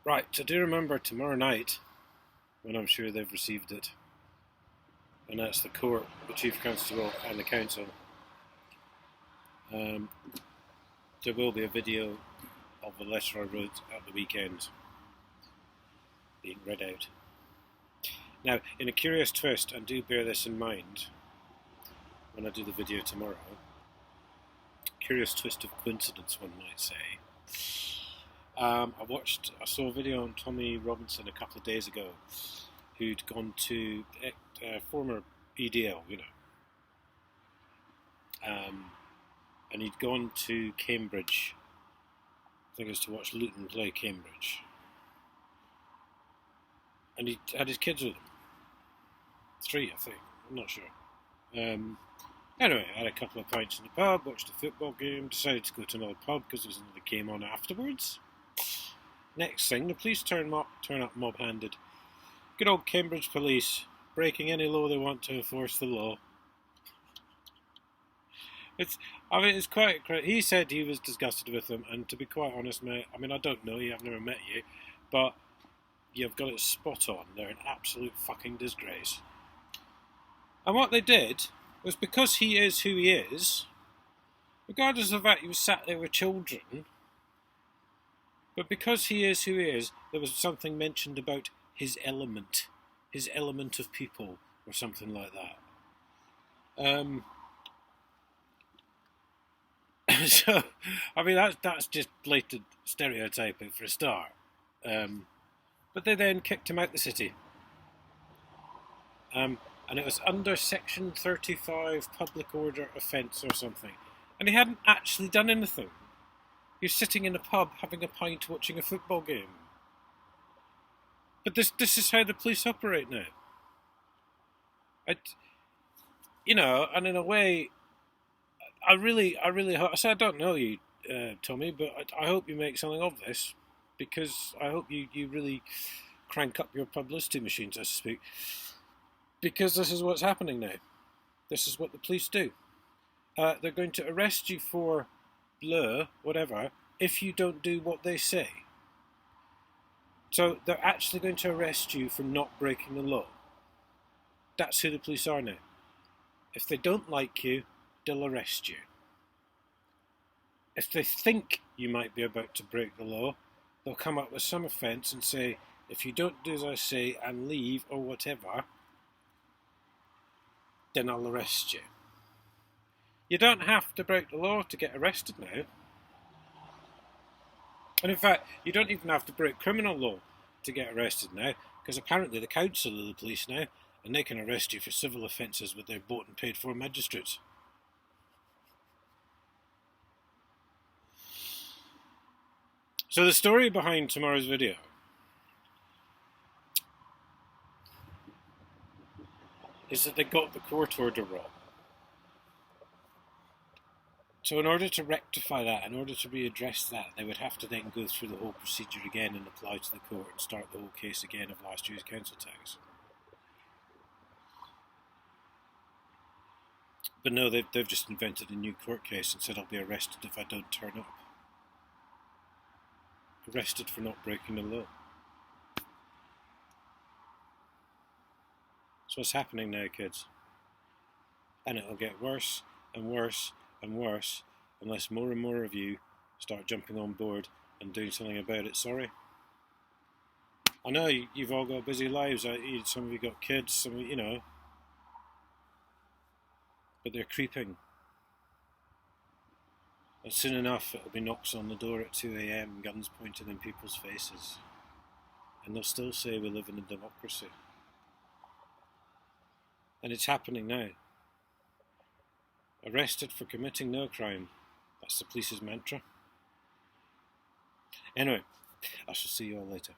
Right, so do remember tomorrow night, when I'm sure they've received it, and that's the court, the Chief Constable and the Council, um, there will be a video of the letter I wrote at the weekend being read out. Now, in a curious twist, and do bear this in mind when I do the video tomorrow, curious twist of coincidence, one might say. I saw a video on Tommy Robinson a couple of days ago, who'd gone to former EDL, and he'd gone to Cambridge. I think it was to watch Luton play Cambridge, and he had his kids with him. 3, I think. I'm not sure. Anyway, I had a couple of pints in the pub, watched a football game, decided to go to another pub because there was another game on afterwards. Next thing, the police turn up mob-handed. Good old Cambridge police, breaking any law they want to enforce the law. It's quite. He said he was disgusted with them, and to be quite honest, mate, I don't know you, I've never met you, but you've got it spot on. They're an absolute fucking disgrace. And what they did was, because he is who he is, regardless of the fact he was sat there with children, but because he is who he is, there was something mentioned about his element of people, or something like that. So, that's just blatant stereotyping for a start. But they then kicked him out the city. And it was under Section 35 public order offence or something. And he hadn't actually done anything. He was sitting in a pub having a pint watching a football game. But this is how the police operate now. And in a way, I really hope, I don't know you, Tommy, but I hope you make something of this, because I hope you really crank up your publicity machine, so to speak, because this is what's happening now. This is what the police do. They're going to arrest you for whatever, if you don't do what they say. So they're actually going to arrest you for not breaking the law. That's who the police are now. If they don't like you, they'll arrest you. If they think you might be about to break the law, they'll come up with some offence and say, if you don't do as I say and leave or whatever, then I'll arrest you. You don't have to break the law to get arrested now. And in fact, you don't even have to break criminal law to get arrested now, because apparently the council are the police now, and they can arrest you for civil offences with their bought and paid for magistrates. So the story behind tomorrow's video is that they got the court order wrong. So in order to rectify that, in order to readdress that, they would have to then go through the whole procedure again and apply to the court and start the whole case again of last year's council tax. But no, they've just invented a new court case and said I'll be arrested if I don't turn up. Arrested for not breaking the law. So what's happening now, kids? And it'll get worse and worse and worse unless more and more of you start jumping on board and doing something about it. Sorry. I know you've all got busy lives. Some of you got kids, some of you, but they're creeping. And soon enough it'll be knocks on the door at 2 a.m, guns pointed in people's faces. And they'll still say we live in a democracy. And it's happening now. Arrested for committing no crime. That's the police's mantra. Anyway, I shall see you all later.